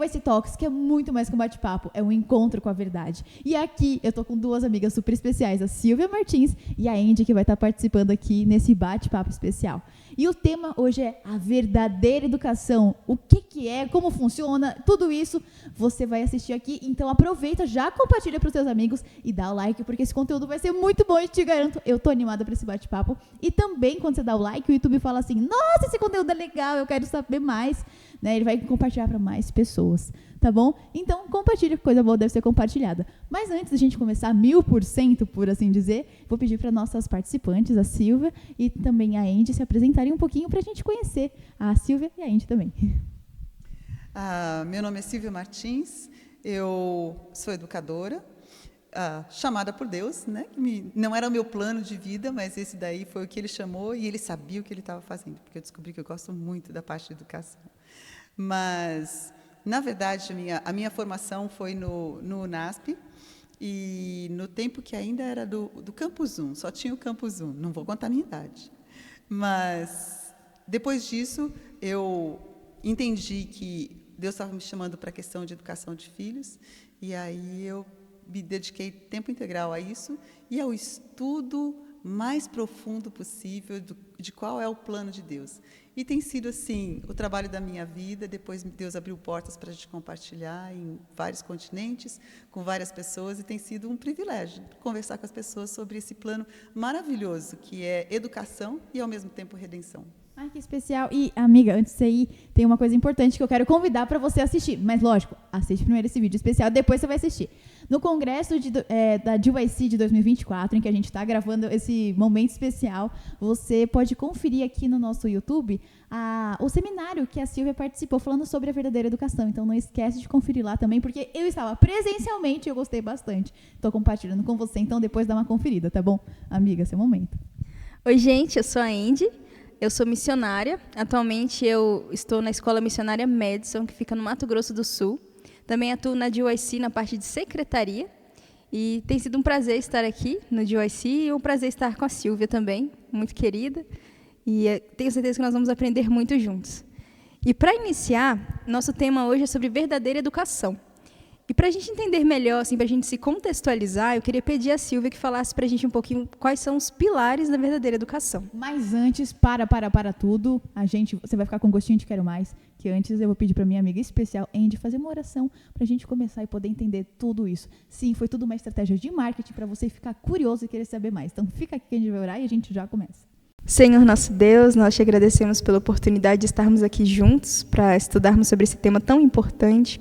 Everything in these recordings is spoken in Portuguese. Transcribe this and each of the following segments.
DYC Talks, que é muito mais que um bate-papo, é um encontro com a verdade. E aqui eu tô com duas amigas super especiais, a Silvia Martins e a Andy, que vai estar participando aqui nesse bate-papo especial. E o tema hoje é a verdadeira educação. O que é, como funciona, tudo isso você vai assistir aqui. Então aproveita, já compartilha para os seus amigos e dá o like, porque esse conteúdo vai ser muito bom, eu te garanto. Eu tô animada para esse bate-papo. E também, quando você dá o like, o YouTube fala assim, nossa, esse conteúdo é legal, eu quero saber mais. Né? Ele vai compartilhar para mais pessoas, tá bom? Então, compartilha, coisa boa deve ser compartilhada. Mas antes da gente começar 1000%, por assim dizer, vou pedir para nossas participantes, a Silvia e também a Andy, se apresentarem um pouquinho para a gente conhecer a Silvia e a Andy também. Meu nome é Silvia Martins, eu sou educadora, chamada por Deus, né? Não era o meu plano de vida, mas esse daí foi o que Ele chamou e Ele sabia o que Ele estava fazendo, porque eu descobri que eu gosto muito da parte de educação. Mas, na verdade, a minha formação foi no UNASP, e no tempo que ainda era do Campus 1, só tinha o Campus 1, não vou contar a minha idade. Mas, depois disso, eu entendi que Deus estava me chamando para a questão de educação de filhos, e aí eu me dediquei tempo integral a isso e ao estudo mais profundo possível de qual é o plano de Deus. E tem sido, assim, o trabalho da minha vida. Depois Deus abriu portas para a gente compartilhar em vários continentes, com várias pessoas, e tem sido um privilégio conversar com as pessoas sobre esse plano maravilhoso, que é educação e, ao mesmo tempo, redenção. Ai, que especial. E, amiga, antes de você ir, tem uma coisa importante que eu quero convidar para você assistir. Mas, lógico, assiste primeiro esse vídeo especial, depois você vai assistir. No congresso da DYC de 2024, em que a gente está gravando esse momento especial, você pode conferir aqui no nosso YouTube o seminário que a Silvia participou, falando sobre a verdadeira educação. Então, não esquece de conferir lá também, porque eu estava presencialmente e eu gostei bastante. Estou compartilhando com você, então depois dá uma conferida, tá bom? Amiga, seu momento. Oi, gente, eu sou a Andy. Eu sou missionária. Atualmente eu estou na Escola Missionária Madison, que fica no Mato Grosso do Sul. Também atuo na DYC na parte de secretaria. E tem sido um prazer estar aqui no DYC e um prazer estar com a Silvia também, muito querida. E tenho certeza que nós vamos aprender muito juntos. E para iniciar, nosso tema hoje é sobre verdadeira educação. E para a gente entender melhor, assim, para a gente se contextualizar, eu queria pedir à Silvia que falasse para a gente um pouquinho quais são os pilares da verdadeira educação. Mas antes, para tudo, você vai ficar com gostinho de quero mais, que antes eu vou pedir para minha amiga especial, Andy, fazer uma oração para a gente começar e poder entender tudo isso. Sim, foi tudo uma estratégia de marketing para você ficar curioso e querer saber mais. Então fica aqui que a gente vai orar e a gente já começa. Senhor nosso Deus, nós te agradecemos pela oportunidade de estarmos aqui juntos para estudarmos sobre esse tema tão importante.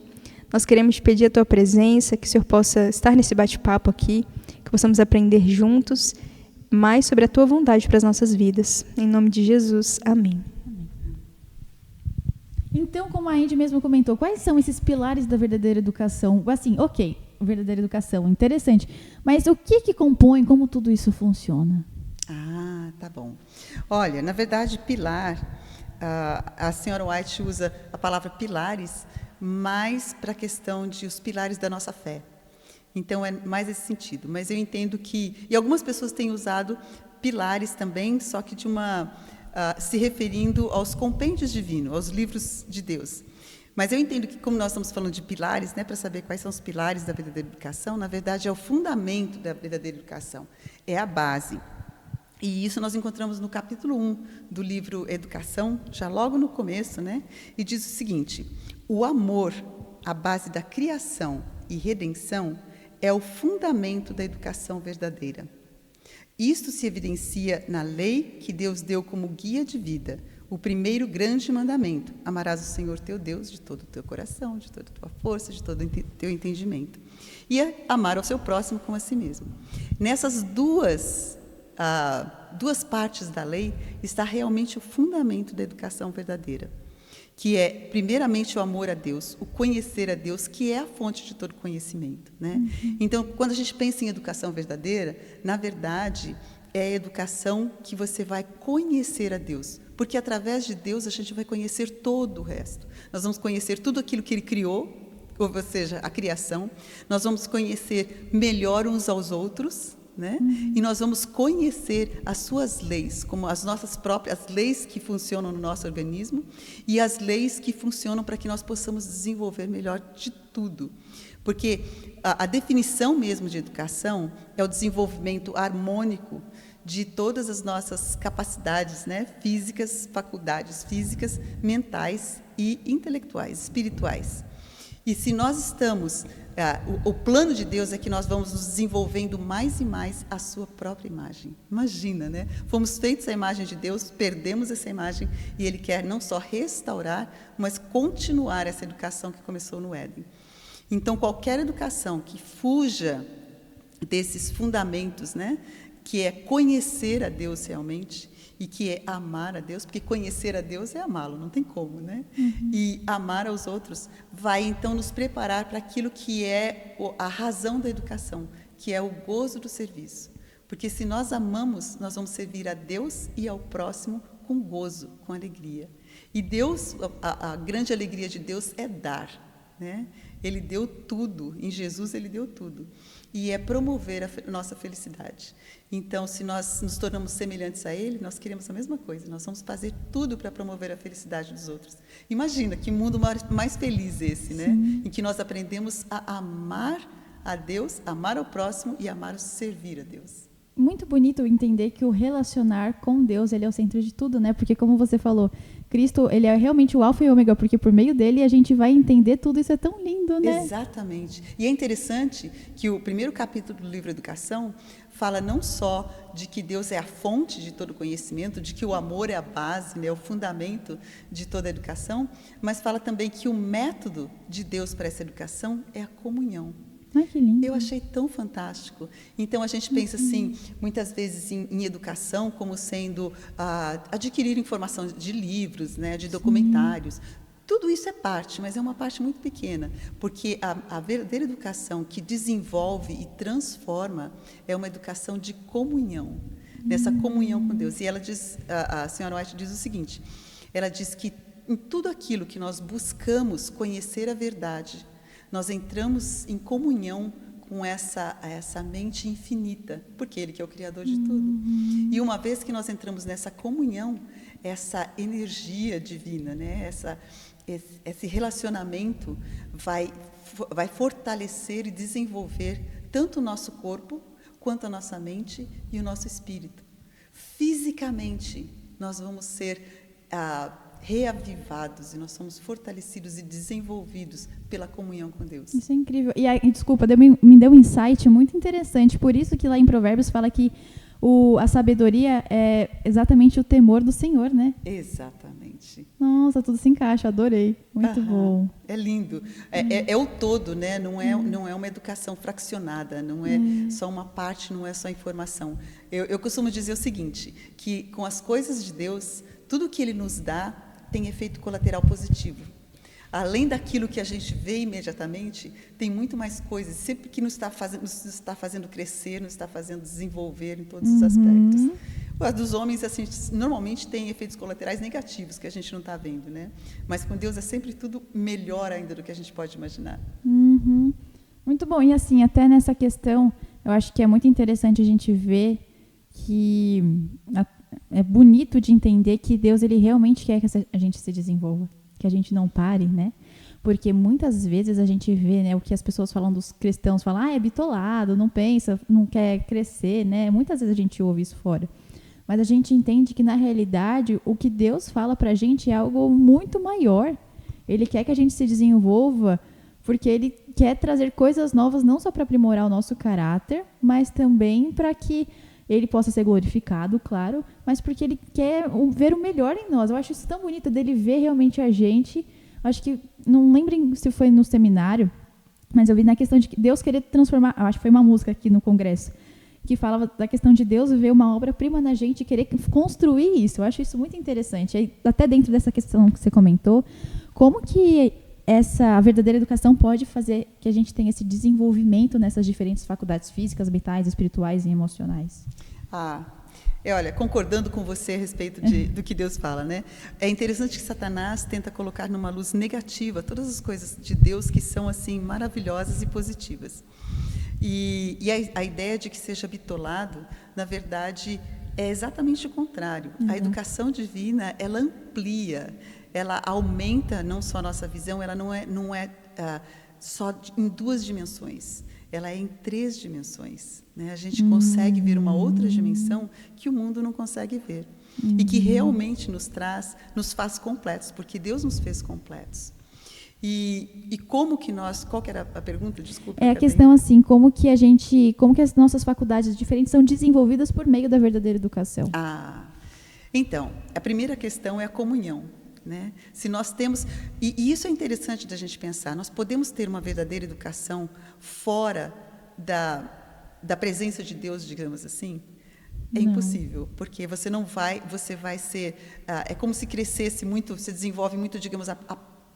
Nós queremos te pedir a tua presença, que o Senhor possa estar nesse bate-papo aqui, que possamos aprender juntos mais sobre a tua vontade para as nossas vidas. Em nome de Jesus, amém. Então, como a Andy mesmo comentou, quais são esses pilares da verdadeira educação? Assim, ok, verdadeira educação, interessante. Mas o que compõe, como tudo isso funciona? Tá bom. Olha, na verdade, pilar, a senhora White usa a palavra pilares mais para a questão de os pilares da nossa fé. Então, é mais esse sentido. Mas eu entendo que... E algumas pessoas têm usado pilares também, só que se referindo aos compêndios divinos, aos livros de Deus. Mas eu entendo que, como nós estamos falando de pilares, né, para saber quais são os pilares da verdadeira educação, na verdade, é o fundamento da verdadeira educação. É a base. E isso nós encontramos no capítulo 1 do livro Educação, já logo no começo, né? E diz o seguinte: o amor, a base da criação e redenção, é o fundamento da educação verdadeira. Isto se evidencia na lei que Deus deu como guia de vida, o primeiro grande mandamento: amarás o Senhor teu Deus de todo o teu coração, de toda a tua força, de todo o teu entendimento. E amar ao seu próximo como a si mesmo. Nessas duas partes da lei está realmente o fundamento da educação verdadeira, que é, primeiramente, o amor a Deus, o conhecer a Deus, que é a fonte de todo conhecimento, né? Uhum. Então, quando a gente pensa em educação verdadeira, na verdade, é a educação que você vai conhecer a Deus, porque através de Deus a gente vai conhecer todo o resto. Nós vamos conhecer tudo aquilo que Ele criou, ou seja, a criação. Nós vamos conhecer melhor uns aos outros, né? E nós vamos conhecer as suas leis, como as nossas próprias leis que funcionam no nosso organismo e as leis que funcionam para que nós possamos desenvolver melhor de tudo. Porque a definição mesmo de educação é o desenvolvimento harmônico de todas as nossas capacidades, né, físicas, faculdades físicas, mentais e intelectuais, espirituais. E se nós estamos, o plano de Deus é que nós vamos nos desenvolvendo mais e mais a sua própria imagem. Imagina, né? Fomos feitos à imagem de Deus, perdemos essa imagem e Ele quer não só restaurar, mas continuar essa educação que começou no Éden. Então, qualquer educação que fuja desses fundamentos, né, que é conhecer a Deus realmente e que é amar a Deus, porque conhecer a Deus é amá-lo, não tem como, né? E amar aos outros vai, então, nos preparar para aquilo que é a razão da educação, que é o gozo do serviço. Porque se nós amamos, nós vamos servir a Deus e ao próximo com gozo, com alegria. E Deus, a grande alegria de Deus é dar, né? Ele deu tudo, em Jesus Ele deu tudo. E é promover a nossa felicidade. Então, se nós nos tornamos semelhantes a Ele, nós queremos a mesma coisa. Nós vamos fazer tudo para promover a felicidade dos outros. Imagina que mundo mais feliz esse, né? Em que nós aprendemos a amar a Deus, amar ao próximo e amar o servir a Deus. Muito bonito entender que o relacionar com Deus, ele é o centro de tudo, né? Porque como você falou, Cristo, ele é realmente o alfa e o ômega, porque por meio dele a gente vai entender tudo, isso é tão lindo, né? Exatamente. E é interessante que o primeiro capítulo do livro Educação fala não só de que Deus é a fonte de todo conhecimento, de que o amor é a base, né, o fundamento de toda a educação, mas fala também que o método de Deus para essa educação é a comunhão. Ai, que lindo. Eu achei tão fantástico. Então, a gente pensa assim, muitas vezes em educação como sendo adquirir informação de livros, né, de documentários. Tudo isso é parte, mas é uma parte muito pequena, porque a verdadeira educação que desenvolve e transforma é uma educação de comunhão, nessa comunhão com Deus. E ela diz, a senhora White diz o seguinte, ela diz que em tudo aquilo que nós buscamos conhecer a verdade, nós entramos em comunhão com essa mente infinita, porque Ele que é o Criador de tudo. E uma vez que nós entramos nessa comunhão, essa energia divina, né? Esse relacionamento vai fortalecer e desenvolver tanto o nosso corpo, quanto a nossa mente e o nosso espírito. Fisicamente, nós vamos ser reavivados e nós somos fortalecidos e desenvolvidos pela comunhão com Deus. Isso é incrível. E desculpa, me deu um insight muito interessante. Por isso que lá em Provérbios fala que a sabedoria é exatamente o temor do Senhor, né? Exatamente. Nossa, tudo se encaixa, adorei. Muito bom. É lindo. É o todo, né? Não é uma educação fracionada, não é só uma parte, não é só informação. Eu costumo dizer o seguinte, que com as coisas de Deus, tudo que Ele nos dá tem efeito colateral positivo. Além daquilo que a gente vê imediatamente, tem muito mais coisas, sempre que nos está fazendo crescer, nos está fazendo desenvolver em todos os aspectos. A dos homens, assim, normalmente tem efeitos colaterais negativos que a gente não está vendo, né? Mas com Deus é sempre tudo melhor ainda do que a gente pode imaginar. Muito bom. E assim, até nessa questão, eu acho que é muito interessante a gente ver que é bonito de entender que Deus, ele realmente quer que a gente se desenvolva, que a gente não pare, né? Porque muitas vezes a gente vê, né, o que as pessoas falam dos cristãos, falam, é bitolado, não pensa, não quer crescer, né? Muitas vezes a gente ouve isso fora. Mas a gente entende que, na realidade, o que Deus fala pra gente é algo muito maior. Ele quer que a gente se desenvolva porque Ele quer trazer coisas novas, não só para aprimorar o nosso caráter, mas também para que Ele possa ser glorificado, claro, mas porque Ele quer ver o melhor em nós. Eu acho isso tão bonito dele ver realmente a gente. Acho que, não lembrem se foi no seminário, mas eu vi na questão de que Deus querer transformar, acho que foi uma música aqui no congresso, que falava da questão de Deus ver uma obra-prima na gente e querer construir isso. Eu acho isso muito interessante. Aí, até dentro dessa questão que você comentou, como que a verdadeira educação pode fazer que a gente tenha esse desenvolvimento nessas diferentes faculdades físicas, mentais, espirituais e emocionais? Olha, concordando com você a respeito do que Deus fala, né? É interessante que Satanás tenta colocar numa luz negativa todas as coisas de Deus que são, assim, maravilhosas e positivas. E a ideia de que seja bitolado, na verdade, é exatamente o contrário. A educação divina, ela amplia, ela aumenta não só a nossa visão, ela não é só em 2 dimensões, ela é em 3 dimensões. Né? A gente consegue ver uma outra dimensão que o mundo não consegue ver. E que realmente nos faz completos, porque Deus nos fez completos. E como que qual que era a pergunta? Desculpa. É a questão assim, como que as nossas faculdades diferentes são desenvolvidas por meio da verdadeira educação? Então, a primeira questão é a comunhão, né? Se nós temos, e isso é interessante da gente pensar, nós podemos ter uma verdadeira educação fora da presença de Deus, digamos assim? É impossível, porque você vai ser, é como se crescesse muito, você desenvolve muito, digamos, a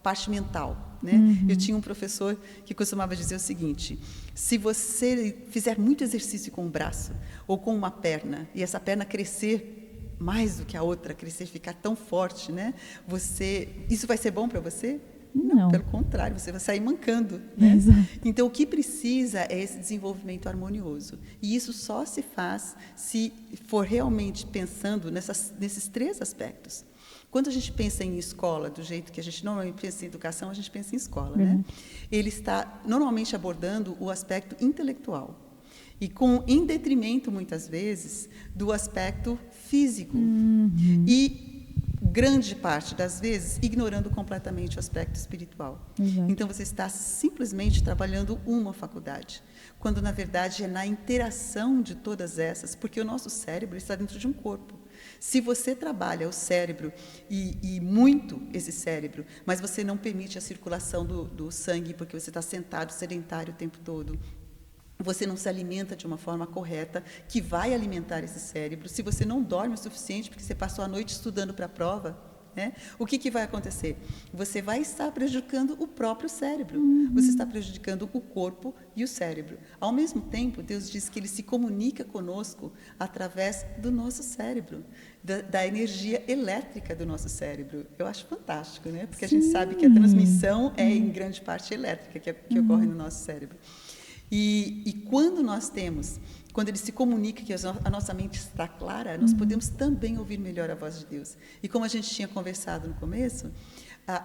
parte mental, né? Eu tinha um professor que costumava dizer o seguinte: se você fizer muito exercício com um braço ou com uma perna, e essa perna crescer mais do que a outra, ficar tão forte, né? Isso vai ser bom para você? Não, pelo contrário, você vai sair mancando, né? Então, o que precisa é esse desenvolvimento harmonioso. E isso só se faz se for realmente pensando nesses 3 aspectos. Quando a gente pensa em escola, do jeito que a gente normalmente pensa em educação, a gente pensa em escola, né? Ele está normalmente abordando o aspecto intelectual. E em detrimento, muitas vezes, do aspecto físico. E grande parte das vezes, ignorando completamente o aspecto espiritual. Então, você está simplesmente trabalhando uma faculdade, quando, na verdade, é na interação de todas essas, porque o nosso cérebro está dentro de um corpo. Se você trabalha o cérebro, e muito esse cérebro, mas você não permite a circulação do sangue, porque você está sentado, sedentário o tempo todo, você não se alimenta de uma forma correta, que vai alimentar esse cérebro. Se você não dorme o suficiente, porque você passou a noite estudando para a prova, né? O que vai acontecer? Você vai estar prejudicando o próprio cérebro. Você está prejudicando o corpo e o cérebro. Ao mesmo tempo, Deus diz que Ele se comunica conosco através do nosso cérebro, da energia elétrica do nosso cérebro. Eu acho fantástico, né? Porque a gente sabe que a transmissão é, em grande parte, elétrica, que ocorre no nosso cérebro. E quando Ele se comunica, que a nossa mente está clara, nós podemos também ouvir melhor a voz de Deus. E como a gente tinha conversado no começo,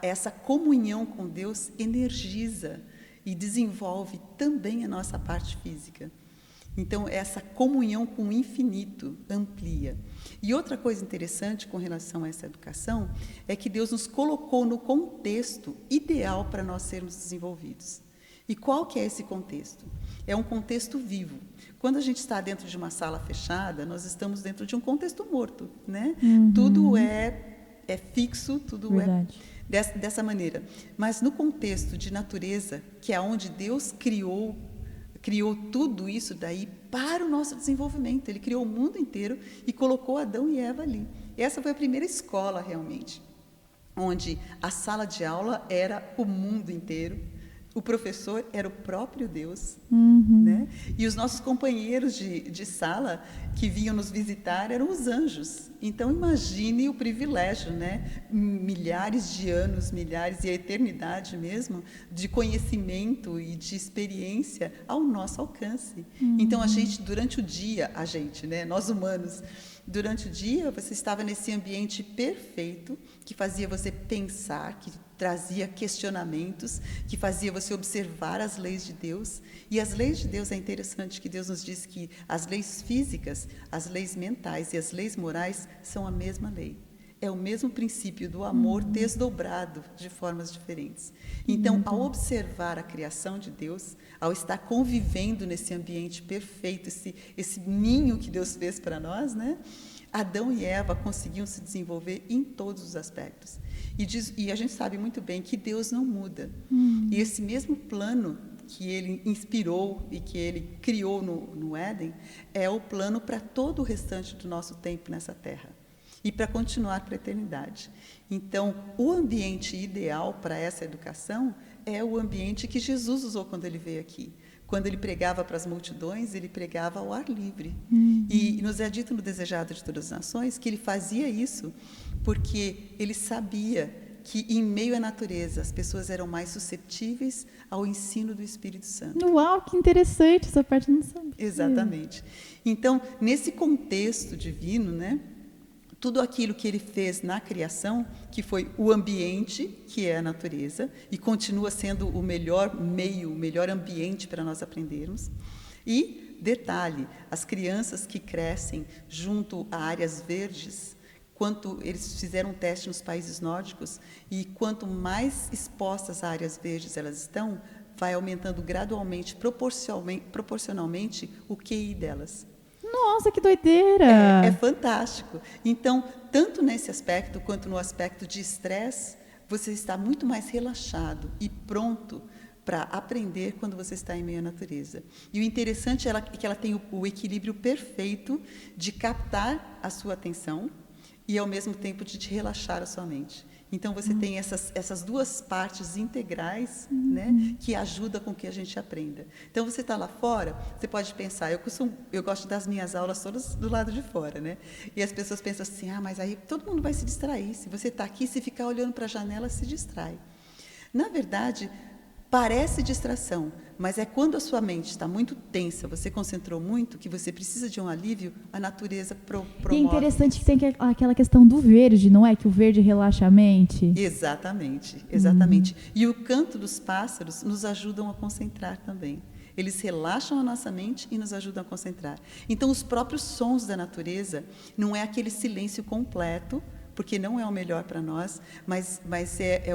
essa comunhão com Deus energiza e desenvolve também a nossa parte física. Então, essa comunhão com o infinito amplia. E outra coisa interessante com relação a essa educação é que Deus nos colocou no contexto ideal para nós sermos desenvolvidos. E qual que é esse contexto? É um contexto vivo. Quando a gente está dentro de uma sala fechada, nós estamos dentro de um contexto morto, né? Tudo é fixo, tudo Verdade. É dessa maneira. Mas no contexto de natureza, que é onde Deus criou tudo isso daí para o nosso desenvolvimento. Ele criou o mundo inteiro e colocou Adão e Eva ali. Essa foi a primeira escola, realmente, onde a sala de aula era o mundo inteiro. O professor era o próprio Deus, né? E os nossos companheiros de sala que vinham nos visitar eram os anjos. Então, imagine o privilégio, né? Milhares de anos, milhares e a eternidade mesmo, de conhecimento e de experiência ao nosso alcance. Então, durante o dia, né? Nós humanos, durante o dia, você estava nesse ambiente perfeito, que fazia você pensar, que trazia questionamentos, que fazia você observar as leis de Deus. E as leis de Deus, é interessante que Deus nos diz que as leis físicas, as leis mentais e as leis morais são a mesma lei. É o mesmo princípio do amor desdobrado de formas diferentes. Então, ao observar a criação de Deus, ao estar convivendo nesse ambiente perfeito, esse ninho que Deus fez para nós, né? Adão e Eva conseguiam se desenvolver em todos os aspectos. E a gente sabe muito bem que Deus não muda. E esse mesmo plano que Ele inspirou e que Ele criou no Éden é o plano para todo o restante do nosso tempo nessa terra. E para continuar para a eternidade. Então, o ambiente ideal para essa educação é o ambiente que Jesus usou quando Ele veio aqui. Quando Ele pregava para as multidões, Ele pregava ao ar livre. E nos é dito no Desejado de Todas as Nações que Ele fazia isso porque Ele sabia que em meio à natureza as pessoas eram mais suscetíveis ao ensino do Espírito Santo. Uau, que interessante, essa parte eu não sabia. Exatamente. Então, nesse contexto divino, né, tudo aquilo que ele fez na criação, que foi o ambiente, que é a natureza, e continua sendo o melhor meio, o melhor ambiente para nós aprendermos. E, detalhe, as crianças que crescem junto a áreas verdes, quanto eles fizeram um teste nos países nórdicos, e quanto mais expostas a áreas verdes elas estão, vai aumentando gradualmente, proporcionalmente, o QI delas. Nossa, que doideira! É fantástico. Então, tanto nesse aspecto quanto no aspecto de estresse, você está muito mais relaxado e pronto para aprender quando você está em meio à natureza. E o interessante é que ela tem o equilíbrio perfeito de captar a sua atenção e, ao mesmo tempo, de te relaxar a sua mente. Então, você tem essas duas partes integrais, né, que ajudam com que a gente aprenda. Então, você está lá fora, você pode pensar, eu gosto das minhas aulas todas do lado de fora, né? E as pessoas pensam assim, mas aí todo mundo vai se distrair. Se você está aqui, se ficar olhando para a janela, se distrai. Na verdade, parece distração, mas é quando a sua mente está muito tensa, você concentrou muito, que você precisa de um alívio, a natureza promove. E é interessante que tem aquela questão do verde, não é? Que o verde relaxa a mente. Exatamente, exatamente. E o canto dos pássaros nos ajudam a concentrar também. Eles relaxam a nossa mente e nos ajudam a concentrar. Então, os próprios sons da natureza não é aquele silêncio completo, porque não é o melhor para nós, mas é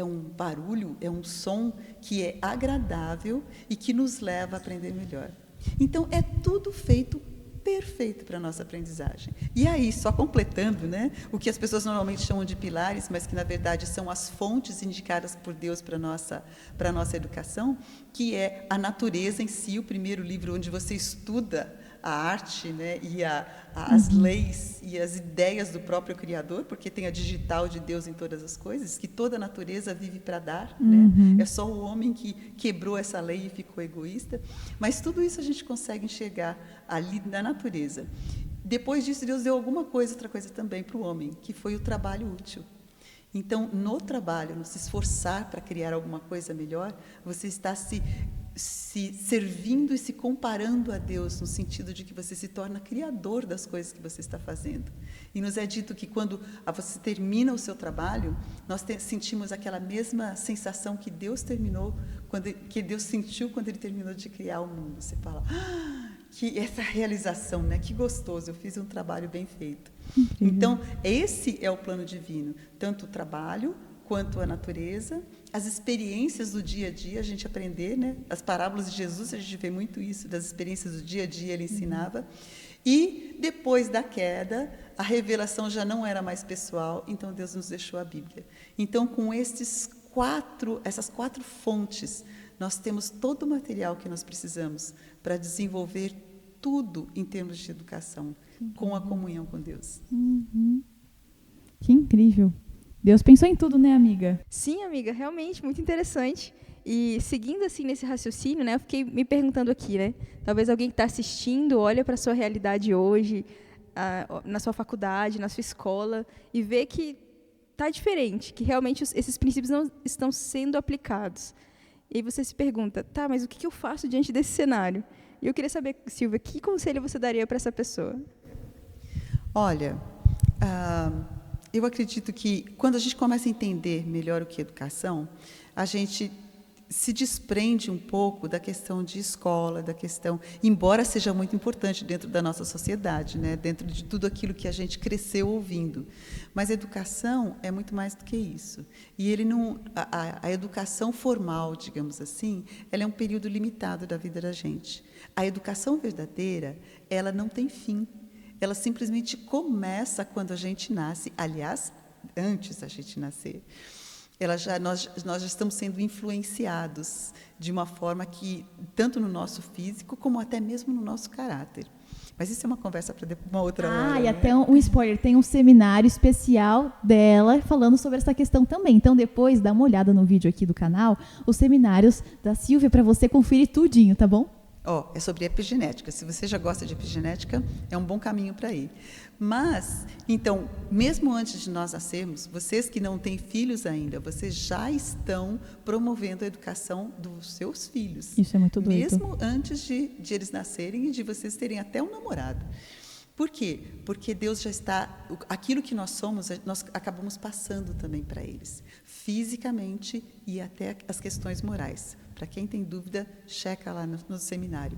um barulho, é um som que é agradável e que nos leva a aprender melhor. Então, é tudo feito perfeito para a nossa aprendizagem. E aí, só completando, né, o que as pessoas normalmente chamam de pilares, mas que, na verdade, são as fontes indicadas por Deus para a nossa educação, que é a natureza em si, o primeiro livro onde você estuda a arte, né, e as leis e as ideias do próprio Criador, porque tem a digital de Deus em todas as coisas, que toda a natureza vive para dar, né? É só o homem que quebrou essa lei e ficou egoísta, mas tudo isso a gente consegue enxergar ali na natureza. Depois disso, Deus deu outra coisa também para o homem, que foi o trabalho útil. Então, no trabalho, no se esforçar para criar alguma coisa melhor, você está se servindo e se comparando a Deus, no sentido de que você se torna criador das coisas que você está fazendo. E nos é dito que quando você termina o seu trabalho, nós sentimos aquela mesma sensação que Deus que Deus sentiu quando Ele terminou de criar o mundo. Você fala, que essa realização, né? Que gostoso, eu fiz um trabalho bem feito. Então, esse é o plano divino, tanto o trabalho quanto a natureza, as experiências do dia a dia, a gente aprender, né? As parábolas de Jesus, a gente vê muito isso, das experiências do dia a dia, ele ensinava. E, depois da queda, a revelação já não era mais pessoal, então Deus nos deixou a Bíblia. Então, com essas quatro fontes, nós temos todo o material que nós precisamos para desenvolver tudo em termos de educação, com a comunhão com Deus. Que incrível. Deus pensou em tudo, né, amiga? Sim, amiga, realmente, muito interessante. E seguindo assim nesse raciocínio, né, eu fiquei me perguntando aqui, né? Talvez alguém que está assistindo olha para a sua realidade hoje, na sua faculdade, na sua escola, e vê que está diferente, que realmente esses princípios não estão sendo aplicados. E aí você se pergunta, tá, mas o que eu faço diante desse cenário? E eu queria saber, Silvia, que conselho você daria para essa pessoa? Olha, eu acredito que quando a gente começa a entender melhor o que é educação, a gente se desprende um pouco da questão de escola, da questão, embora seja muito importante dentro da nossa sociedade, né, dentro de tudo aquilo que a gente cresceu ouvindo. Mas a educação é muito mais do que isso. E a educação formal, digamos assim, ela é um período limitado da vida da gente. A educação verdadeira, ela não tem fim. Ela simplesmente começa quando a gente nasce, aliás, antes da gente nascer. Nós já estamos sendo influenciados de uma forma que, tanto no nosso físico, como até mesmo no nosso caráter. Mas isso é uma conversa para uma outra hora. E né? até um spoiler, tem um seminário especial dela falando sobre essa questão também. Então, depois, dá uma olhada no vídeo aqui do canal, os seminários da Silvia, para você conferir tudinho, tá bom? É sobre epigenética. Se você já gosta de epigenética, é um bom caminho para ir. Mas, então, mesmo antes de nós nascermos, vocês que não têm filhos ainda, vocês já estão promovendo a educação dos seus filhos. Isso é muito doido. Mesmo antes de eles nascerem e de vocês terem até um namorado. Por quê? Porque Deus já está... Aquilo que nós somos, nós acabamos passando também para eles. Fisicamente e até as questões morais. Para quem tem dúvida, checa lá no seminário.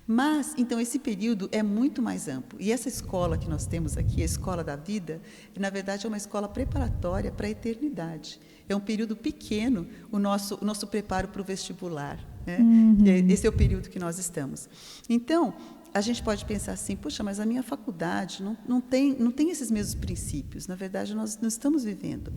Mas, então, esse período é muito mais amplo. E essa escola que nós temos aqui, a Escola da Vida, na verdade, é uma escola preparatória para a eternidade. É um período pequeno, o nosso preparo para o vestibular. Né? Esse é o período que nós estamos. Então, a gente pode pensar assim, poxa, mas a minha faculdade não tem esses mesmos princípios. Na verdade, nós não estamos vivendo.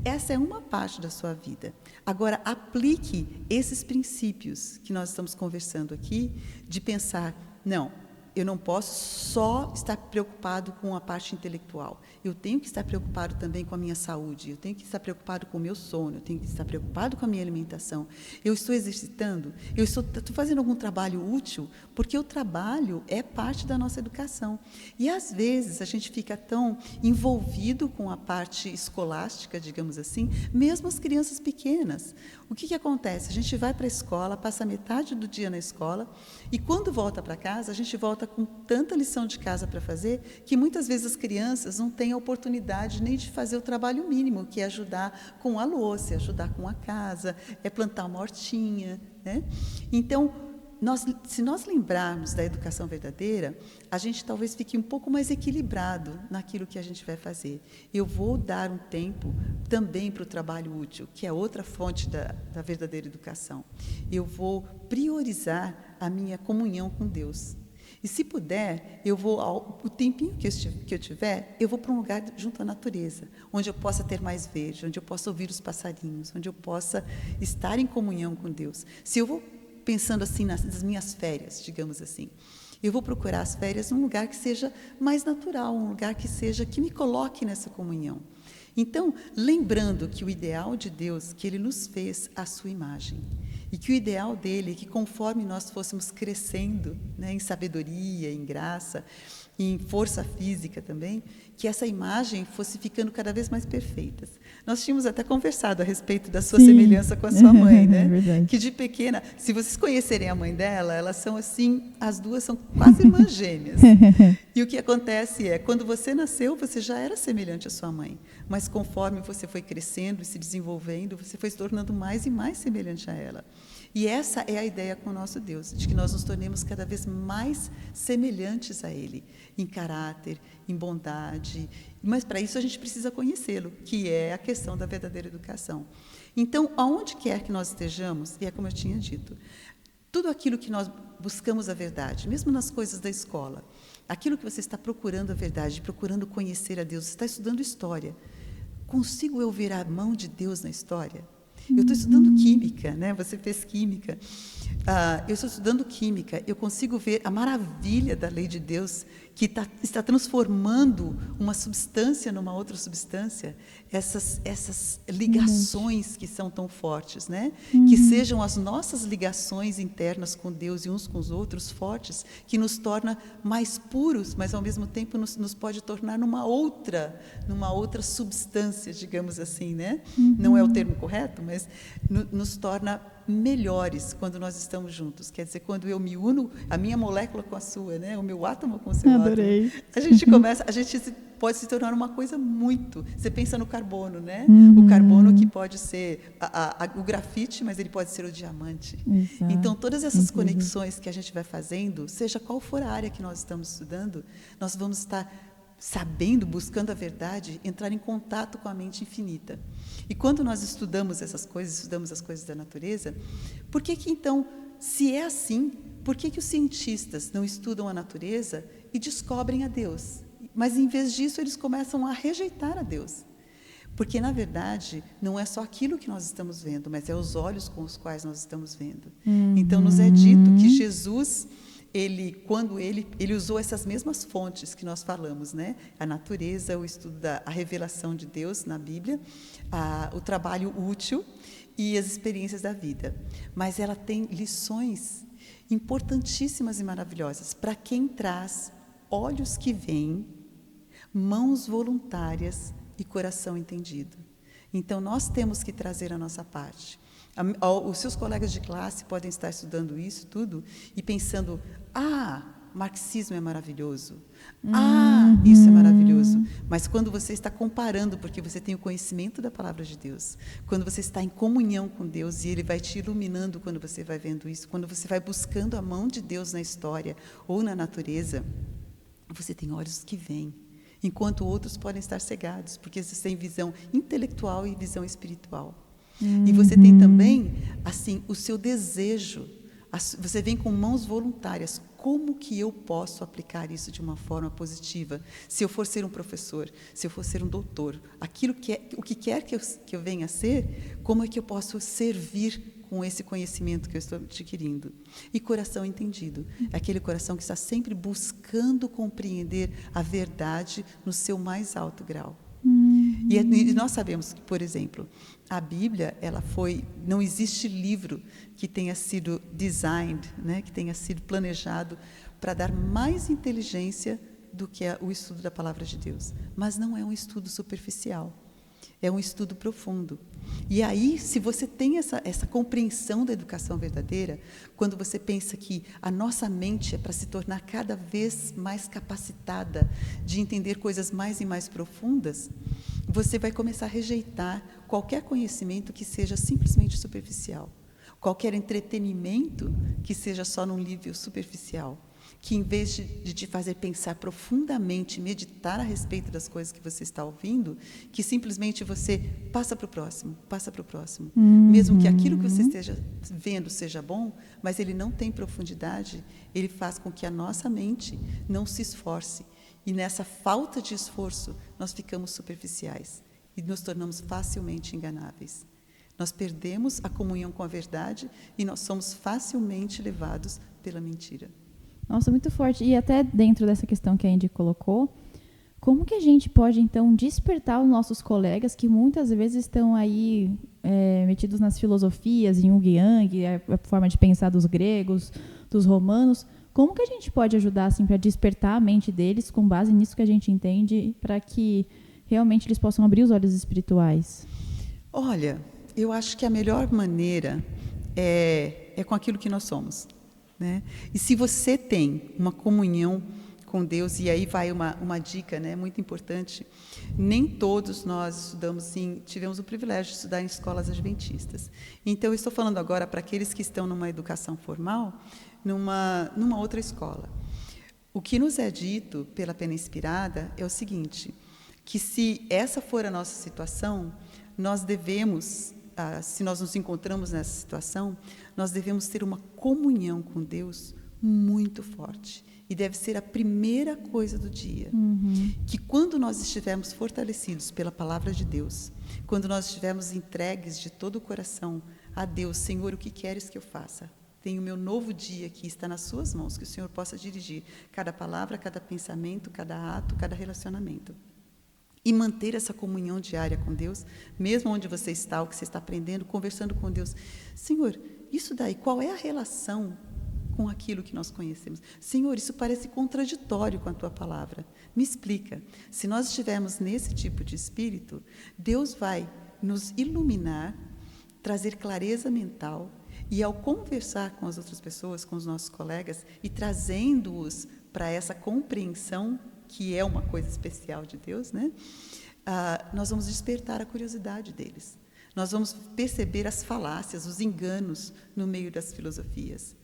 Essa é uma parte da sua vida. Agora, aplique esses princípios que nós estamos conversando aqui, de pensar, não, eu não posso só estar preocupado com a parte intelectual. Eu tenho que estar preocupado também com a minha saúde, eu tenho que estar preocupado com o meu sono, eu tenho que estar preocupado com a minha alimentação. Eu estou exercitando, eu estou fazendo algum trabalho útil, porque o trabalho é parte da nossa educação. E, às vezes, a gente fica tão envolvido com a parte escolástica, digamos assim, mesmo as crianças pequenas. O que acontece? A gente vai para a escola, passa metade do dia na escola, e quando volta para casa, a gente volta com tanta lição de casa para fazer, que muitas vezes as crianças não têm a oportunidade nem de fazer o trabalho mínimo, que é ajudar com a louça, é ajudar com a casa, é plantar uma hortinha, né? Então, se nós lembrarmos da educação verdadeira, a gente talvez fique um pouco mais equilibrado naquilo que a gente vai fazer. Eu vou dar um tempo também para o trabalho útil, que é outra fonte da verdadeira educação. Eu vou priorizar a minha comunhão com Deus. E, se puder, o tempinho que eu tiver, eu vou para um lugar junto à natureza, onde eu possa ter mais verde, onde eu possa ouvir os passarinhos, onde eu possa estar em comunhão com Deus. Se eu vou pensando assim nas minhas férias, digamos assim, eu vou procurar as férias num lugar que seja mais natural, um lugar que me coloque nessa comunhão. Então, lembrando que o ideal de Deus, que Ele nos fez à sua imagem, e que o ideal dele é que, conforme nós fôssemos crescendo, né, em sabedoria, em graça, em força física também, que essa imagem fosse ficando cada vez mais perfeita. Nós tínhamos até conversado a respeito da sua semelhança com a sua mãe, né? Que de pequena, se vocês conhecerem a mãe dela, elas são assim, as duas são quase irmãs gêmeas. E o que acontece é, quando você nasceu, você já era semelhante à sua mãe, mas conforme você foi crescendo e se desenvolvendo, você foi se tornando mais e mais semelhante a ela. E essa é a ideia com o nosso Deus, de que nós nos tornemos cada vez mais semelhantes a Ele, em caráter, em bondade. Mas, para isso, a gente precisa conhecê-lo, que é a questão da verdadeira educação. Então, aonde quer que nós estejamos, e é como eu tinha dito, tudo aquilo que nós buscamos a verdade, mesmo nas coisas da escola, aquilo que você está procurando a verdade, procurando conhecer a Deus, você está estudando história. Consigo eu ver a mão de Deus na história? Eu estou estudando química, né? Você fez química. Eu estou estudando química. Eu consigo ver a maravilha da lei de Deus que está transformando uma substância numa outra substância. Essas ligações que são tão fortes, né? Que sejam as nossas ligações internas com Deus e uns com os outros fortes, que nos torna mais puros, mas ao mesmo tempo nos pode tornar numa outra substância, digamos assim, né? Não é o termo correto, mas nos torna melhores quando nós estamos juntos. Quer dizer, quando eu me uno, a minha molécula com a sua, né? O meu átomo com o seu Adorei. átomo. A gente pode se tornar uma coisa muito... Você pensa no carbono, né? O carbono que pode ser o grafite, mas ele pode ser o diamante. Exato. Então, todas essas conexões que a gente vai fazendo, seja qual for a área que nós estamos estudando, nós vamos estar sabendo, buscando a verdade, entrar em contato com a mente infinita. E quando nós estudamos essas coisas, estudamos as coisas da natureza, por que então, se é assim, por que os cientistas não estudam a natureza e descobrem a Deus? Mas, em vez disso, eles começam a rejeitar a Deus. Porque, na verdade, não é só aquilo que nós estamos vendo, mas é os olhos com os quais nós estamos vendo. Então, nos é dito que Jesus... quando ele usou essas mesmas fontes que nós falamos, né? A natureza, o estudo a revelação de Deus na Bíblia, o trabalho útil e as experiências da vida. Mas ela tem lições importantíssimas e maravilhosas para quem traz olhos que veem, mãos voluntárias e coração entendido. Então, nós temos que trazer a nossa parte. Os seus colegas de classe podem estar estudando isso tudo e pensando, marxismo é maravilhoso. Isso é maravilhoso. Mas quando você está comparando, porque você tem o conhecimento da palavra de Deus, quando você está em comunhão com Deus e Ele vai te iluminando quando você vai vendo isso, quando você vai buscando a mão de Deus na história ou na natureza, você tem olhos que veem, enquanto outros podem estar cegados, porque você tem visão intelectual e visão espiritual. E você tem também, assim, o seu desejo. Você vem com mãos voluntárias. Como que eu posso aplicar isso de uma forma positiva? Se eu for ser um professor, se eu for ser um doutor, o que quer que eu venha a ser, como é que eu posso servir com esse conhecimento que eu estou adquirindo? E coração entendido. É aquele coração que está sempre buscando compreender a verdade no seu mais alto grau. E nós sabemos que, por exemplo, a Bíblia, não existe livro que tenha sido designed, né, que tenha sido planejado para dar mais inteligência do que o estudo da palavra de Deus. Mas não é um estudo superficial, é um estudo profundo. E aí, se você tem essa compreensão da educação verdadeira, quando você pensa que a nossa mente é para se tornar cada vez mais capacitada de entender coisas mais e mais profundas, você vai começar a rejeitar qualquer conhecimento que seja simplesmente superficial, qualquer entretenimento que seja só num nível superficial, que em vez de te fazer pensar profundamente, meditar a respeito das coisas que você está ouvindo, que simplesmente você passa para o próximo. Mesmo que aquilo que você esteja vendo seja bom, mas ele não tem profundidade, ele faz com que a nossa mente não se esforce. E nessa falta de esforço, nós ficamos superficiais e nos tornamos facilmente enganáveis. Nós perdemos a comunhão com a verdade e nós somos facilmente levados pela mentira. Nossa, muito forte. E até dentro dessa questão que a Andy colocou, como que a gente pode, então, despertar os nossos colegas que muitas vezes estão aí metidos nas filosofias, em Jung e Yang, a forma de pensar dos gregos, dos romanos. Como que a gente pode ajudar, assim, para despertar a mente deles com base nisso que a gente entende, para que realmente eles possam abrir os olhos espirituais? Olha, eu acho que a melhor maneira é com aquilo que nós somos, né? E se você tem uma comunhão com Deus, e aí vai uma dica, né, muito importante, nem todos nós estudamos, tivemos o privilégio de estudar em escolas adventistas. Então, eu estou falando agora para aqueles que estão numa educação formal, numa outra escola. O que nos é dito pela Pena Inspirada é o seguinte, que se essa for a nossa situação, nós devemos, se nós nos encontramos nessa situação, nós devemos ter uma comunhão com Deus muito forte. E deve ser a primeira coisa do dia. Que quando nós estivermos fortalecidos pela palavra de Deus, quando nós estivermos entregues de todo o coração a Deus, Senhor, o que queres que eu faça? Tenho o meu novo dia aqui, está nas suas mãos, que o Senhor possa dirigir cada palavra, cada pensamento, cada ato, cada relacionamento. E manter essa comunhão diária com Deus, mesmo onde você está, o que você está aprendendo, conversando com Deus. Senhor, isso daí, qual é a relação com aquilo que nós conhecemos? Senhor, isso parece contraditório com a Tua palavra. Me explica. Se nós estivermos nesse tipo de espírito, Deus vai nos iluminar, trazer clareza mental, e ao conversar com as outras pessoas, com os nossos colegas, e trazendo-os para essa compreensão, que é uma coisa especial de Deus, né? Nós vamos despertar a curiosidade deles. Nós vamos perceber as falácias, os enganos no meio das filosofias.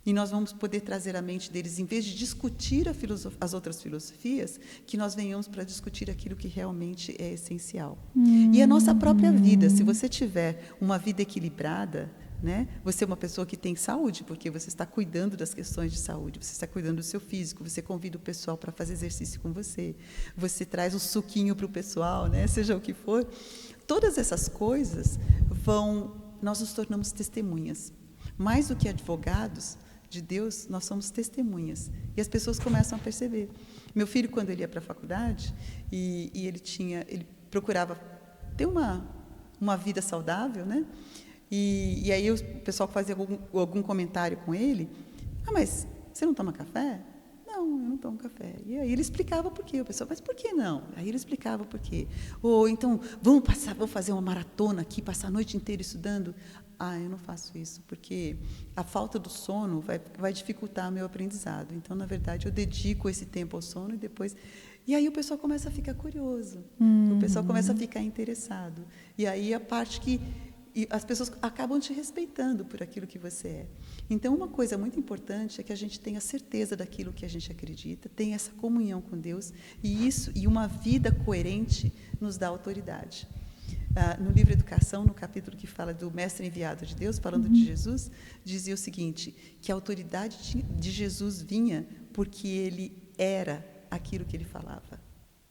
E nós vamos poder trazer à mente deles, em vez de discutir as outras filosofias, que nós venhamos para discutir aquilo que realmente é essencial. E a nossa própria vida, se você tiver uma vida equilibrada, né? Você é uma pessoa que tem saúde, porque você está cuidando das questões de saúde, você está cuidando do seu físico, você convida o pessoal para fazer exercício com você, você traz um suquinho para o pessoal, né? Seja o que for. Todas essas coisas nós nos tornamos testemunhas. Mais do que advogados de Deus, nós somos testemunhas. E as pessoas começam a perceber. Meu filho, quando ele ia para a faculdade, e ele procurava ter uma vida saudável, né? E aí o pessoal fazia algum comentário com ele, Mas você não toma café? Não, eu não tomo café. E aí ele explicava por quê. O pessoal, mas por que não? Aí ele explicava por quê. Ou então, vamos fazer uma maratona aqui, passar a noite inteira estudando. Eu não faço isso, porque a falta do sono vai dificultar o meu aprendizado. Então, na verdade, eu dedico esse tempo ao sono e depois... E aí o pessoal começa a ficar curioso, o pessoal começa a ficar interessado. E aí a parte que as pessoas acabam te respeitando por aquilo que você é. Então, uma coisa muito importante é que a gente tenha certeza daquilo que a gente acredita, tenha essa comunhão com Deus, e uma vida coerente nos dá autoridade. No livro Educação, no capítulo que fala do mestre enviado de Deus, falando de Jesus, dizia o seguinte, que a autoridade de Jesus vinha porque ele era aquilo que ele falava.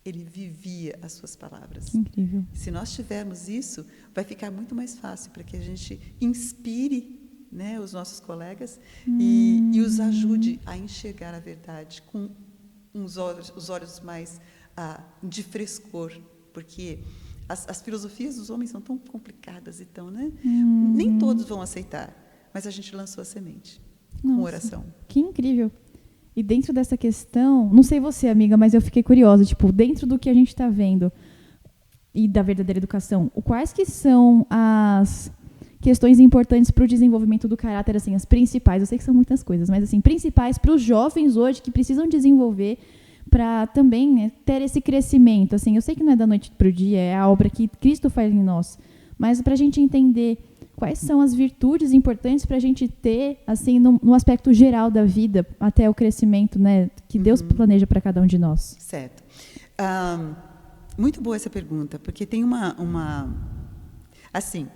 Ele vivia as suas palavras. Incrível. Se nós tivermos isso, vai ficar muito mais fácil para que a gente inspire, né, os nossos colegas e os ajude a enxergar a verdade com os olhos mais de frescor, porque as filosofias dos homens são tão complicadas e tão, né? Nem todos vão aceitar, mas a gente lançou a semente com oração. Que incrível. E dentro dessa questão, não sei você, amiga, mas eu fiquei curiosa, dentro do que a gente está vendo e da verdadeira educação, quais que são as questões importantes para o desenvolvimento do caráter, assim, as principais? Eu sei que são muitas coisas, mas assim, principais para os jovens hoje que precisam desenvolver para também ter esse crescimento. Assim, eu sei que não é da noite para o dia, é a obra que Cristo faz em nós, mas para a gente entender quais são as virtudes importantes para a gente ter, assim, no aspecto geral da vida, até o crescimento, né, que Deus planeja para cada um de nós. Certo. Muito boa essa pergunta, porque tem assim,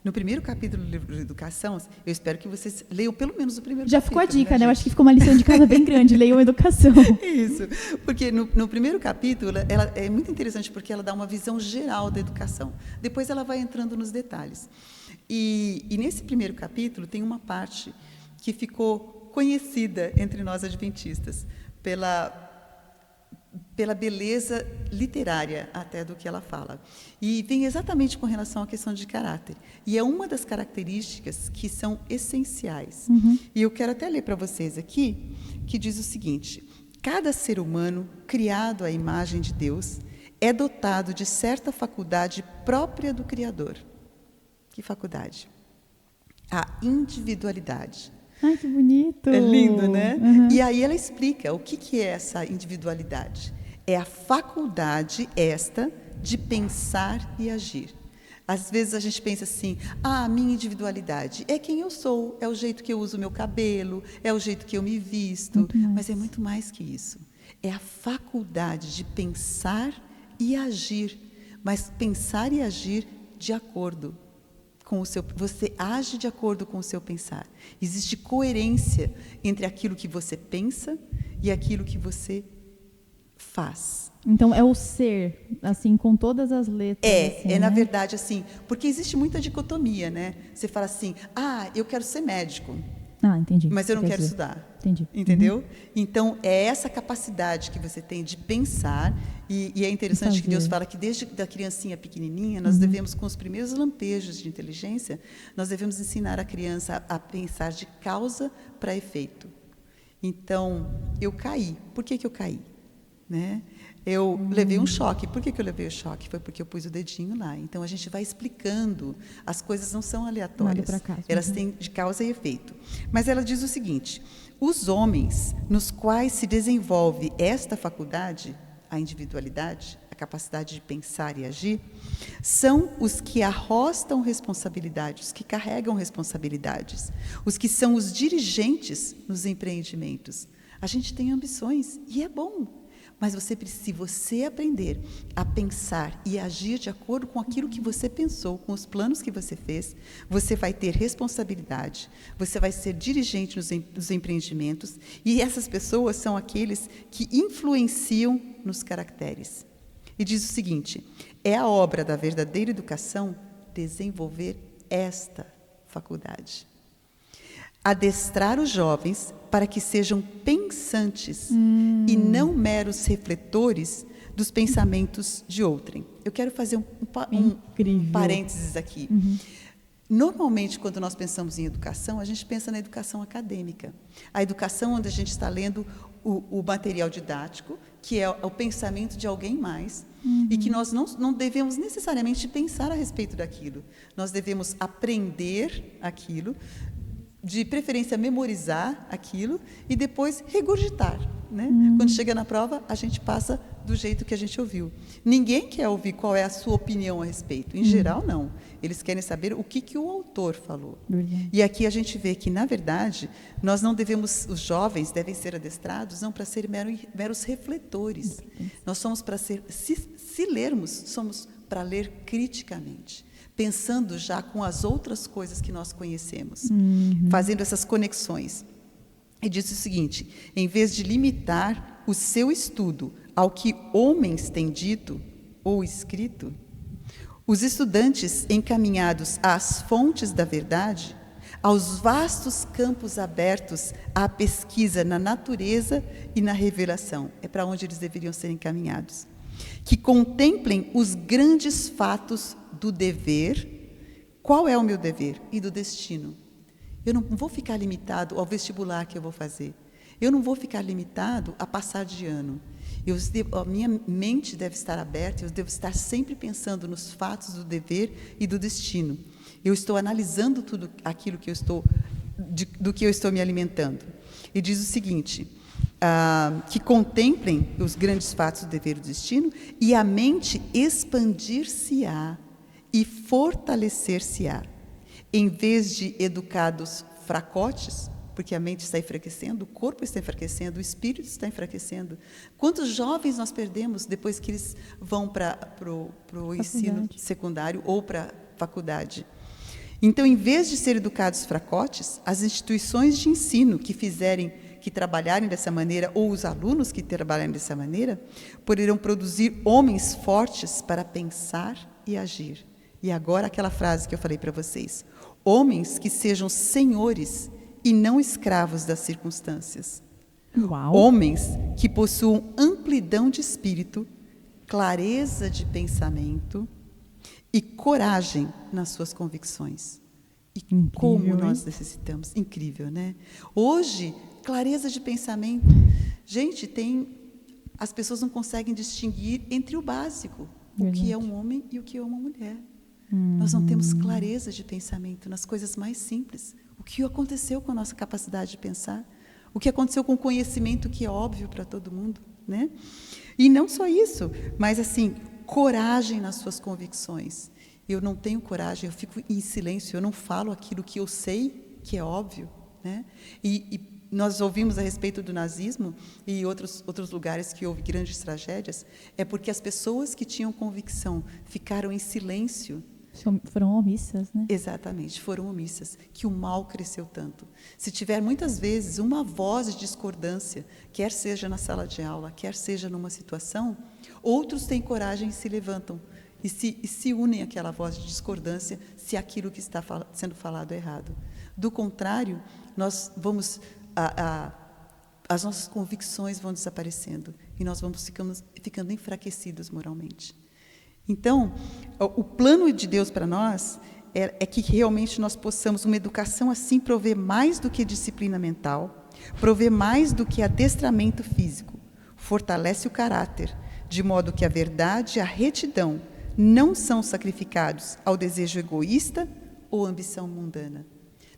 no primeiro capítulo do livro de Educação, eu espero que vocês leiam pelo menos o primeiro Já capítulo. Já ficou a dica, né? Eu acho que ficou uma lição de casa bem grande, leiam Educação. Isso, porque no primeiro capítulo, ela é muito interessante porque ela dá uma visão geral da educação. Depois ela vai entrando nos detalhes. E nesse primeiro capítulo tem uma parte que ficou conhecida entre nós adventistas pela beleza literária até do que ela fala. E vem exatamente com relação à questão de caráter. E é uma das características que são essenciais. E eu quero até ler para vocês aqui, que diz o seguinte: cada ser humano, criado à imagem de Deus, é dotado de certa faculdade própria do Criador. Que faculdade? A individualidade. Ai, que bonito! É lindo, né? E aí ela explica o que é essa individualidade. É a faculdade de pensar e agir. Às vezes a gente pensa assim, a minha individualidade é quem eu sou, é o jeito que eu uso o meu cabelo, é o jeito que eu me visto, mas é muito mais que isso. É a faculdade de pensar e agir, mas pensar e agir de acordo com o seu... Você age de acordo com o seu pensar. Existe coerência entre aquilo que você pensa e aquilo que você faz. Então, é o ser, assim, com todas as letras. Assim, na verdade, assim, porque existe muita dicotomia, né? Você fala assim, eu quero ser médico. Entendi. Mas eu não quero estudar. Entendi. Entendeu? Então, é essa capacidade que você tem de pensar, e é interessante que Deus fala que desde da criancinha pequenininha, nós devemos, com os primeiros lampejos de inteligência, nós devemos ensinar a criança a pensar de causa para efeito. Então, eu caí. Por que eu caí? Né? Eu levei um choque. Por que eu levei o choque? Foi porque eu pus o dedinho lá. Então, a gente vai explicando. As coisas não são aleatórias. Elas têm de causa e efeito. Mas ela diz o seguinte: os homens nos quais se desenvolve esta faculdade, a individualidade, a capacidade de pensar e agir, são os que arrostam responsabilidades, os que carregam responsabilidades, os que são os dirigentes nos empreendimentos. A gente tem ambições, e é bom. Mas se você aprender a pensar e agir de acordo com aquilo que você pensou, com os planos que você fez, você vai ter responsabilidade, você vai ser dirigente nos empreendimentos, e essas pessoas são aqueles que influenciam nos caracteres. E diz o seguinte: é a obra da verdadeira educação desenvolver esta faculdade. Adestrar os jovens para que sejam pensantes e não meros refletores dos pensamentos de outrem. Eu quero fazer um parênteses aqui. Normalmente, quando nós pensamos em educação, a gente pensa na educação acadêmica. A educação onde a gente está lendo o material didático, que é o pensamento de alguém mais, e que nós não devemos necessariamente pensar a respeito daquilo. Nós devemos aprender aquilo, de preferência memorizar aquilo, e depois regurgitar. Né? Quando chega na prova, a gente passa do jeito que a gente ouviu. Ninguém quer ouvir qual é a sua opinião a respeito. Em geral, não. Eles querem saber o que o autor falou. E aqui a gente vê que, na verdade, nós não devemos, os jovens devem ser adestrados não para serem meros refletores. Nós somos para ser, se lermos, somos para ler criticamente, pensando já com as outras coisas que nós conhecemos, fazendo essas conexões. E diz o seguinte: em vez de limitar o seu estudo ao que homens têm dito ou escrito, os estudantes encaminhados às fontes da verdade, aos vastos campos abertos à pesquisa na natureza e na revelação, é para onde eles deveriam ser encaminhados, que contemplem os grandes fatos do dever, qual é o meu dever, e do destino. Eu não vou ficar limitado ao vestibular que eu vou fazer. Eu não vou ficar limitado a passar de ano. A minha mente deve estar aberta, eu devo estar sempre pensando nos fatos do dever e do destino. Eu estou analisando tudo aquilo que do que eu estou me alimentando. E diz o seguinte, que contemplem os grandes fatos do dever e do destino, e a mente expandir-se-á e fortalecer-se-á. Em vez de educados fracotes, porque a mente está enfraquecendo, o corpo está enfraquecendo, o espírito está enfraquecendo. Quantos jovens nós perdemos depois que eles vão para o ensino secundário ou para a faculdade? Então, em vez de ser educados fracotes, as instituições de ensino que trabalharem dessa maneira, ou os alunos que trabalharem dessa maneira, poderão produzir homens fortes para pensar e agir. E agora aquela frase que eu falei para vocês: homens que sejam senhores e não escravos das circunstâncias. Uau. Homens que possuam amplidão de espírito, clareza de pensamento e coragem nas suas convicções. E incrível, como nós necessitamos. Incrível, né? Hoje, clareza de pensamento. Gente, as pessoas não conseguem distinguir entre o básico, o que é um homem e o que é uma mulher. Nós não temos clareza de pensamento nas coisas mais simples. O que aconteceu com a nossa capacidade de pensar? O que aconteceu com o conhecimento que é óbvio para todo mundo, né? E não só isso, mas assim, coragem nas suas convicções. Eu não tenho coragem, eu fico em silêncio, eu não falo aquilo que eu sei que é óbvio, né? E nós ouvimos a respeito do nazismo e outros lugares que houve grandes tragédias, é porque as pessoas que tinham convicção ficaram em silêncio. Foram omissas, né? Exatamente, foram omissas, que o mal cresceu tanto. Se tiver muitas vezes uma voz de discordância, quer seja na sala de aula, quer seja numa situação, outros têm coragem e se levantam e se unem àquela voz de discordância se aquilo que está sendo falado é errado. Do contrário, nós vamos as nossas convicções vão desaparecendo e nós vamos ficando enfraquecidos moralmente. Então, o plano de Deus para nós é que realmente nós possamos, uma educação assim, prover mais do que disciplina mental, prover mais do que adestramento físico, fortalece o caráter, de modo que a verdade e a retidão não são sacrificados ao desejo egoísta ou ambição mundana.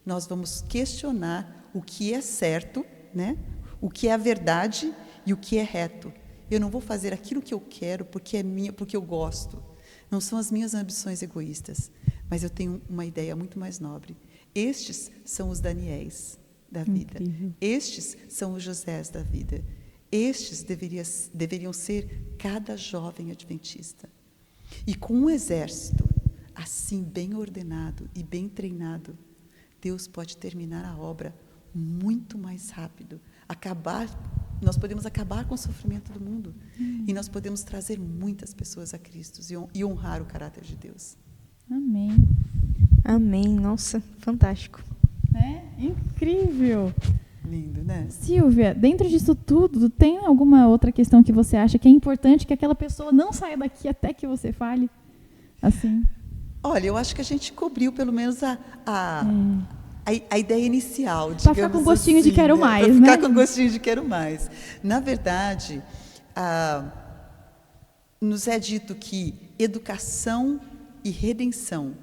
Nós vamos questionar o que é certo, né? O que é a verdade e o que é reto. Eu não vou fazer aquilo que eu quero porque é minha, porque eu gosto. Não são as minhas ambições egoístas, mas eu tenho uma ideia muito mais nobre. Estes são os Daniéis da vida. Incrível. Estes são os Josés da vida. Estes deveriam ser cada jovem adventista. E com um exército assim bem ordenado e bem treinado, Deus pode terminar a obra muito mais rápido. Nós podemos acabar com o sofrimento do mundo e nós podemos trazer muitas pessoas a Cristo e honrar o caráter de Deus. Amém. Amém. Nossa, fantástico. Incrível. Lindo, né? Silvia, dentro disso tudo, tem alguma outra questão que você acha que é importante que aquela pessoa não saia daqui até que você fale? Assim. Olha, eu acho que a gente cobriu pelo menos a ideia inicial, digamos Para ficar com gostinho de quero mais, né? Para ficar com gostinho de quero mais. Na verdade, nos é dito que educação e redenção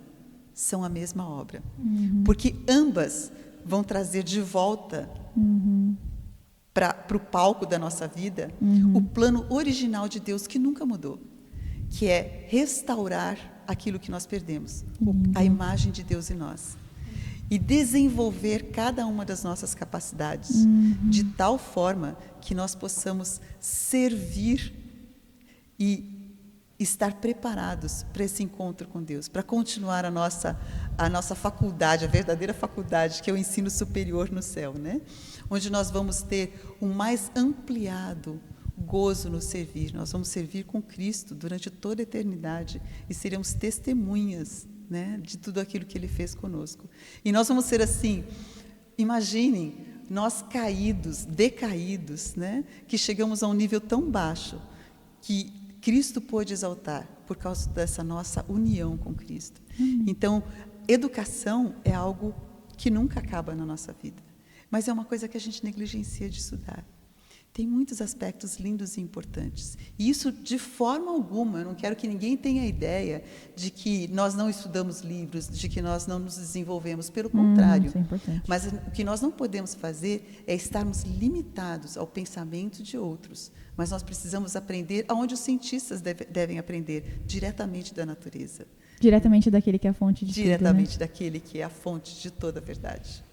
são a mesma obra. Porque ambas vão trazer de volta para o palco da nossa vida o plano original de Deus que nunca mudou, que é restaurar aquilo que nós perdemos, a imagem de Deus em nós. E desenvolver cada uma das nossas capacidades de tal forma que nós possamos servir e estar preparados para esse encontro com Deus, para continuar a nossa faculdade, a verdadeira faculdade, que é o ensino superior no céu, né? Onde nós vamos ter um mais ampliado gozo no servir. Nós vamos servir com Cristo durante toda a eternidade e seremos testemunhas, né, de tudo aquilo que Ele fez conosco. E nós vamos ser assim, imaginem, nós caídos, decaídos, né, que chegamos a um nível tão baixo que Cristo pôde exaltar por causa dessa nossa união com Cristo. Então, educação é algo que nunca acaba na nossa vida, mas é uma coisa que a gente negligencia de estudar. Tem muitos aspectos lindos e importantes. E isso, de forma alguma, eu não quero que ninguém tenha a ideia de que nós não estudamos livros, de que nós não nos desenvolvemos. Pelo contrário. Isso é importante. Mas o que nós não podemos fazer é estarmos limitados ao pensamento de outros. Mas nós precisamos aprender aonde os cientistas devem aprender, diretamente da natureza. Diretamente daquele que é a fonte de Diretamente tudo, né? daquele que é a fonte de toda a verdade.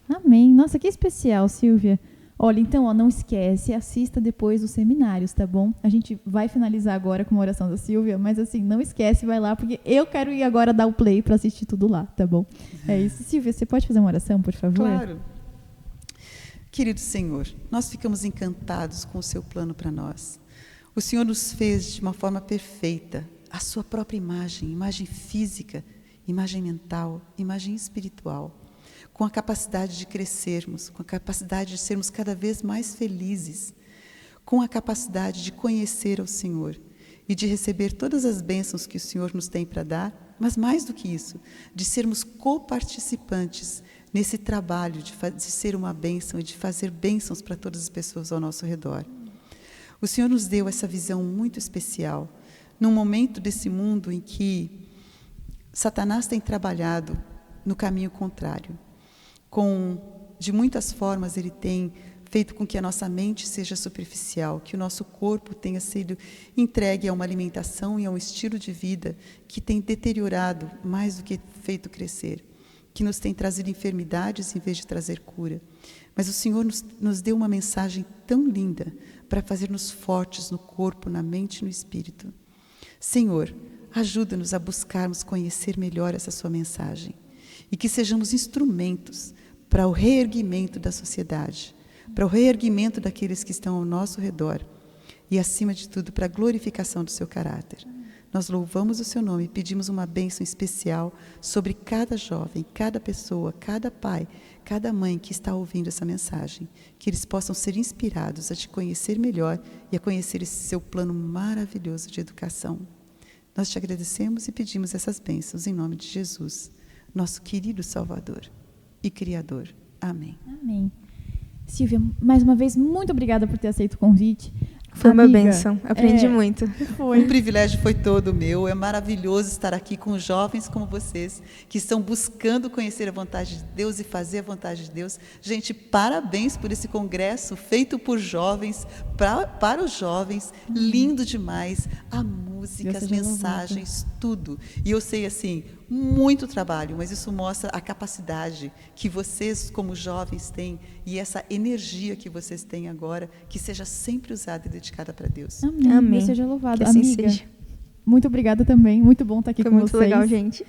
Amém. Nossa, que especial, Silvia. Olha, então, não esquece, assista depois os seminários, tá bom? A gente vai finalizar agora com uma oração da Silvia, mas assim, não esquece, vai lá, porque eu quero ir agora dar o play para assistir tudo lá, tá bom? É isso. Silvia, você pode fazer uma oração, por favor? Claro. Querido Senhor, nós ficamos encantados com o seu plano para nós. O Senhor nos fez de uma forma perfeita, a sua própria imagem, imagem física, imagem mental, imagem espiritual, com a capacidade de crescermos, com a capacidade de sermos cada vez mais felizes, com a capacidade de conhecer ao Senhor e de receber todas as bênçãos que o Senhor nos tem para dar, mas mais do que isso, de sermos coparticipantes nesse trabalho de ser uma bênção e de fazer bênçãos para todas as pessoas ao nosso redor. O Senhor nos deu essa visão muito especial, num momento desse mundo em que Satanás tem trabalhado no caminho contrário. De muitas formas, ele tem feito com que a nossa mente seja superficial, que o nosso corpo tenha sido entregue a uma alimentação e a um estilo de vida que tem deteriorado mais do que feito crescer, que nos tem trazido enfermidades em vez de trazer cura. Mas o Senhor nos deu uma mensagem tão linda para fazer-nos fortes no corpo, na mente e no espírito. Senhor, ajuda-nos a buscarmos conhecer melhor essa sua mensagem e que sejamos instrumentos para o reerguimento da sociedade, para o reerguimento daqueles que estão ao nosso redor e, acima de tudo, para a glorificação do seu caráter. Nós louvamos o seu nome e pedimos uma bênção especial sobre cada jovem, cada pessoa, cada pai, cada mãe que está ouvindo essa mensagem, que eles possam ser inspirados a te conhecer melhor e a conhecer esse seu plano maravilhoso de educação. Nós te agradecemos e pedimos essas bênçãos em nome de Jesus, nosso querido Salvador e Criador. Amém. Amém. Silvia, mais uma vez, muito obrigada por ter aceito o convite. Foi uma bênção, aprendi muito. Foi. O privilégio foi todo meu, é maravilhoso estar aqui com jovens como vocês, que estão buscando conhecer a vontade de Deus e fazer a vontade de Deus. Gente, parabéns por esse congresso feito por jovens, para os jovens, lindo demais, a música, as mensagens, tudo. E eu sei, assim, muito trabalho, mas isso mostra a capacidade que vocês, como jovens, têm e essa energia que vocês têm agora, que seja sempre usada e dedicada para Deus. Amém. Amém. Deus seja louvado. Que assim Amiga, seja. muito obrigada também. Muito bom estar aqui Foi com muito vocês. legal, gente.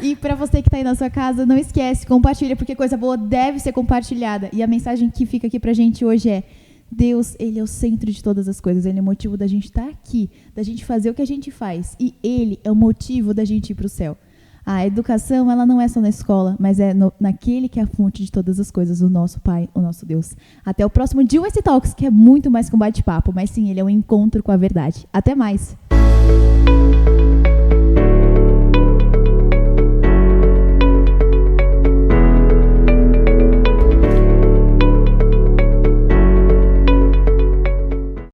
E para você que está aí na sua casa, não esquece, compartilha, porque coisa boa deve ser compartilhada. E a mensagem que fica aqui para a gente hoje é: Deus, Ele é o centro de todas as coisas. Ele é o motivo da gente estar aqui, da gente fazer o que a gente faz. E Ele é o motivo da gente ir para o céu. A educação, ela não é só na escola, mas é naquele que é a fonte de todas as coisas, o nosso Pai, o nosso Deus. Até o próximo GYC Talks, que é muito mais que um bate-papo, mas sim, ele é um encontro com a verdade. Até mais!